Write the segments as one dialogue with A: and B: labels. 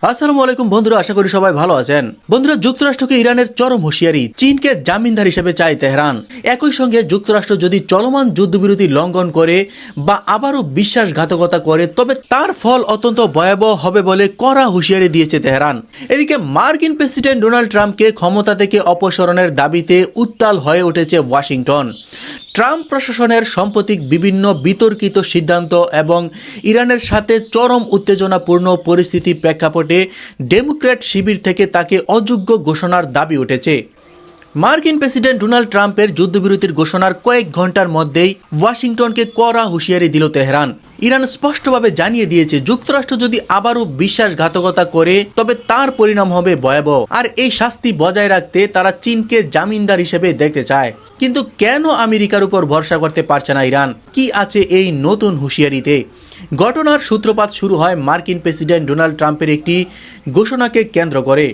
A: আসসালামু আলাইকুম বন্ধুরা, আশা করি সবাই ভালো আছেন। বন্ধুরা, যুক্তরাষ্ট্রকে ইরানের চরম হুঁশিয়ারি, চীনকে জামিনদার হিসেবে চায় তেহরান। একই সঙ্গে যুক্তরাষ্ট্র যদি চলমান যুদ্ধবিরতি লঙ্ঘন করে বা আবারও বিশ্বাসঘাতকতা করে তবে তার ফল অত্যন্ত ভয়াবহ হবে বলে কড়া হুঁশিয়ারি দিয়েছে তেহরান। এদিকে মার্কিন প্রেসিডেন্ট ডোনাল্ড ট্রাম্পকে ক্ষমতা থেকে অপসারণের দাবিতে উত্তাল হয়ে উঠেছে ওয়াশিংটন। ট্রাম্প প্রশাসনের সাম্প্রতিক বিভিন্ন বিতর্কিত সিদ্ধান্ত এবং ইরানের সাথে চরম উত্তেজনাপূর্ণ পরিস্থিতি প্রেক্ষাপটে ডেমোক্র্যাট শিবির থেকে তাকে অযোগ্য ঘোষণার দাবি উঠেছে। মার্কিন প্রেসিডেন্ট ডোনাল্ড ট্রাম্পের যুদ্ধবিরতির ঘোষণার কয়েক ঘন্টার মধ্যেই ওয়াশিংটনকে কড়া হুঁশিয়ারি দিল তেহরান। ইরান স্পষ্টভাবে জানিয়ে দিয়েছে, যুক্তরাষ্ট্র যদি আবারও বিশ্বাসঘাতকতা করে তবে তার পরিণাম হবে ভয়াবহ, আর এই শাস্তি বজায় রাখতে তারা চীনকে জামিনদার হিসেবে দেখতে চায়। কিন্তু কেন আমেরিকার উপর ভরসা করতে পারছে না ইরান? কি আছে এই নতুন হুঁশিয়ারিতে? ঘটনার সূত্রপাত শুরু হয় মার্কিন প্রেসিডেন্ট ডোনাল্ড ট্রাম্পের একটি ঘোষণাকে কেন্দ্র করে।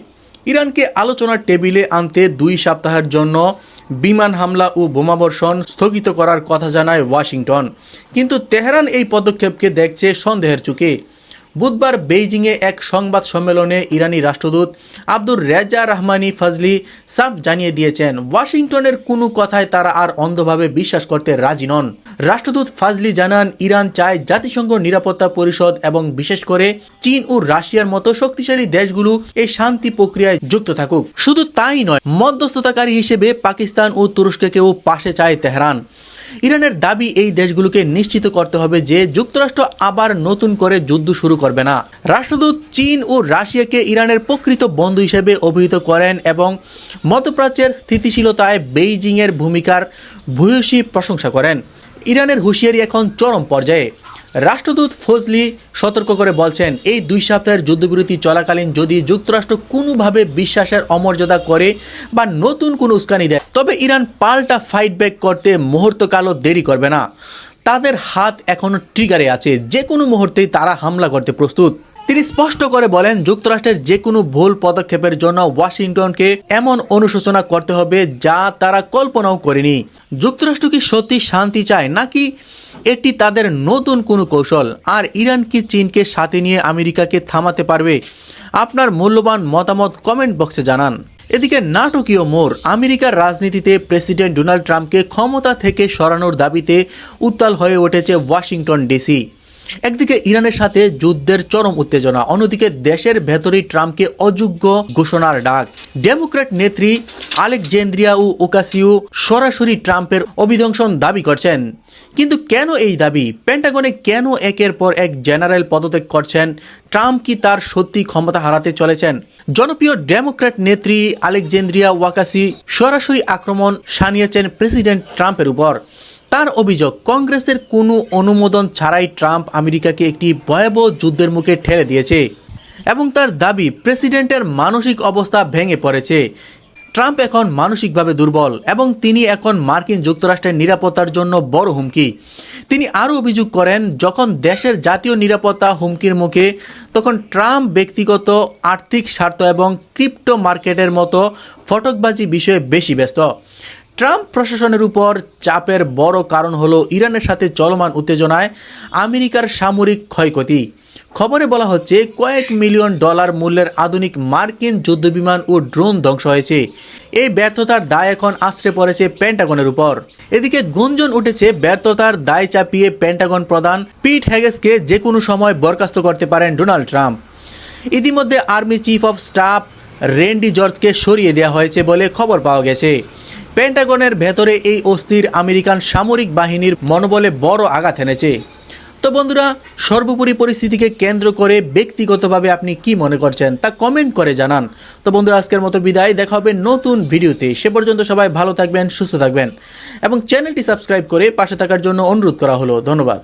A: ইরানকে আলোচনার টেবিলে আনতে 2 সপ্তাহের জন্য বিমান হামলা ও বোমাবর্ষণ স্থগিত করার কথা জানায় ওয়াশিংটন। কিন্তু তেহরান এই পদক্ষেপকে দেখছে সন্দেহের চোখে। বুধবার বেইজিংয়ে এক সংবাদ সম্মেলনে ইরানি রাষ্ট্রদূত আব্দুর রেজা রহমানি ফজলি সাফ জানিয়ে দিয়েছেন, ওয়াশিংটনের কোনো কথায় তারা আর অন্ধভাবে বিশ্বাস করতে রাজি নন। রাষ্ট্রদূত ফাজলি জানান, ইরান চায় জাতিসংঘ নিরাপত্তা পরিষদ এবং বিশেষ করে চীন ও রাশিয়ার মতো শক্তিশালী দেশগুলো এই শান্তি প্রক্রিয়ায় যুক্ত থাকুক। শুধু তাই নয়, মধ্যস্থতাকারী হিসেবে পাকিস্তান ও তুরস্ককেও পাশে চায় তেহরান। ইরানের দাবি, এই দেশগুলোকে নিশ্চিত করতে হবে যে যুক্তরাষ্ট্র আবার নতুন করে যুদ্ধ শুরু করবে না। রাষ্ট্রদূত চীন ও রাশিয়াকে ইরানের প্রকৃত বন্ধু হিসেবে অভিহিত করেন এবং মধ্যপ্রাচ্যের স্থিতিশীলতায় বেইজিংয়ের ভূমিকার ভূয়সী প্রশংসা করেন। ইরানের হুঁশিয়ারি এখন চরম পর্যায়ে। রাষ্ট্রদূত ফজলি সতর্ক করে বলছেন, এই 2 সপ্তাহের যুদ্ধবিরতি চলাকালীন যদি যুক্তরাষ্ট্র কোনোভাবে বিশ্বাসের অমর্যাদা করে বা নতুন কোনো উস্কানি দেয় তবে ইরান পাল্টা ফাইট ব্যাক করতে মুহূর্তকালও দেরি করবে না। তাদের হাত এখনও ট্রিগারে আছে, যে কোনো মুহূর্তেই তারা হামলা করতে প্রস্তুত। তিনি স্পষ্ট করে বলেন, যুক্তরাষ্ট্রের যে কোনো ভুল পদক্ষেপের জন্য ওয়াশিংটনকে এমন অনুশোচনা করতে হবে যা তারা কল্পনাও করেনি। যুক্তরাষ্ট্র কি সত্যি শান্তি চায় নাকি এটি তাদের নতুন কোনো কৌশল? আর ইরান কি চীনকে সাথে নিয়ে আমেরিকাকে থামাতে পারবে? আপনার মূল্যবান মতামত কমেন্ট বক্সে জানান। এদিকে নাটকীয় মোড়, আমেরিকার রাজনীতিতে প্রেসিডেন্ট ডোনাল্ড ট্রাম্পকে ক্ষমতা থেকে সরানোর দাবিতে উত্তাল হয়ে উঠেছে ওয়াশিংটন ডিসি। একদিকে ইরানের সাথে যুদ্ধের চরম উত্তেজনা, অন্যদিকে দেশের ভেতরেই ট্রাম্পকে অযোগ্য ঘোষণার ডাক। ডেমোক্র্যাট নেত্রী আলেকজেন্দ্রিয়া ও ওকাসিও সরাসরি ট্রাম্পের অভিধ্বংসন দাবি করছেন। কিন্তু কেন এই দাবি? পেন্টাগনে কেন একের পর এক জেনারেল পদত্যাগ করছেন? ট্রাম্প কি তার সত্যি ক্ষমতা হারাতে চলেছেন? জনপ্রিয় ডেমোক্র্যাট নেত্রী আলেকজেন্দ্রিয়া ওয়াকাসি সরাসরি আক্রমণ শানিয়েছেন প্রেসিডেন্ট ট্রাম্পের উপর। তার অভিযোগ, কংগ্রেসের কোনো অনুমোদন ছাড়াই ট্রাম্প আমেরিকাকে একটি ভয়াবহ যুদ্ধের মুখে ঠেলে দিয়েছে এবং তার দাবি, প্রেসিডেন্টের মানসিক অবস্থা ভেঙে পড়েছে। ট্রাম্প এখন মানসিকভাবে দুর্বল এবং তিনি এখন মার্কিন যুক্তরাষ্ট্রের নিরাপত্তার জন্য বড় হুমকি। তিনি আরও অভিযোগ করেন, যখন দেশের জাতীয় নিরাপত্তা হুমকির মুখে তখন ট্রাম্প ব্যক্তিগত আর্থিক স্বার্থ এবং ক্রিপ্টো মার্কেটের মতো ফটকবাজি বিষয়ে বেশি ব্যস্ত। ট্রাম্প প্রশাসনের উপর চাপের বড় কারণ হলো ইরানের সাথে চলমান উত্তেজনায় আমেরিকার সামরিক ক্ষয়ক্ষতি। খবরে বলা হচ্ছে, কয়েক মিলিয়ন ডলার মূল্যের আধুনিক মার্কিন যুদ্ধবিমান ও ড্রোন ধ্বংস হয়েছে। এই ব্যর্থতার দায় এখন আছড়ে পড়েছে পেন্টাগনের উপর। এদিকে গুঞ্জন উঠেছে, ব্যর্থতার দায় চাপিয়ে পেন্টাগন প্রধান পিট হেগেসকে যে কোনো সময় বরখাস্ত করতে পারেন ডোনাল্ড ট্রাম্প। ইতিমধ্যে army chief of staff Randy জর্জকে সরিয়ে দেওয়া হয়েছে বলে খবর পাওয়া গেছে। পেন্টাগনের ভেতরে এই অস্থির আমেরিকান সামরিক বাহিনীর মনোবলে বড় আঘাত এনেছে। তো বন্ধুরা, সর্বোপরি পরিস্থিতিকে কেন্দ্র করে ব্যক্তিগতভাবে আপনি কি মনে করছেন তা কমেন্ট করে জানান। তো বন্ধুরা, আজকের মতো বিদায়, দেখা হবে নতুন ভিডিওতে। সে পর্যন্ত সবাই ভালো থাকবেন, সুস্থ থাকবেন এবং চ্যানেলটি সাবস্ক্রাইব করে পাশে থাকার জন্য অনুরোধ করা হলো। ধন্যবাদ।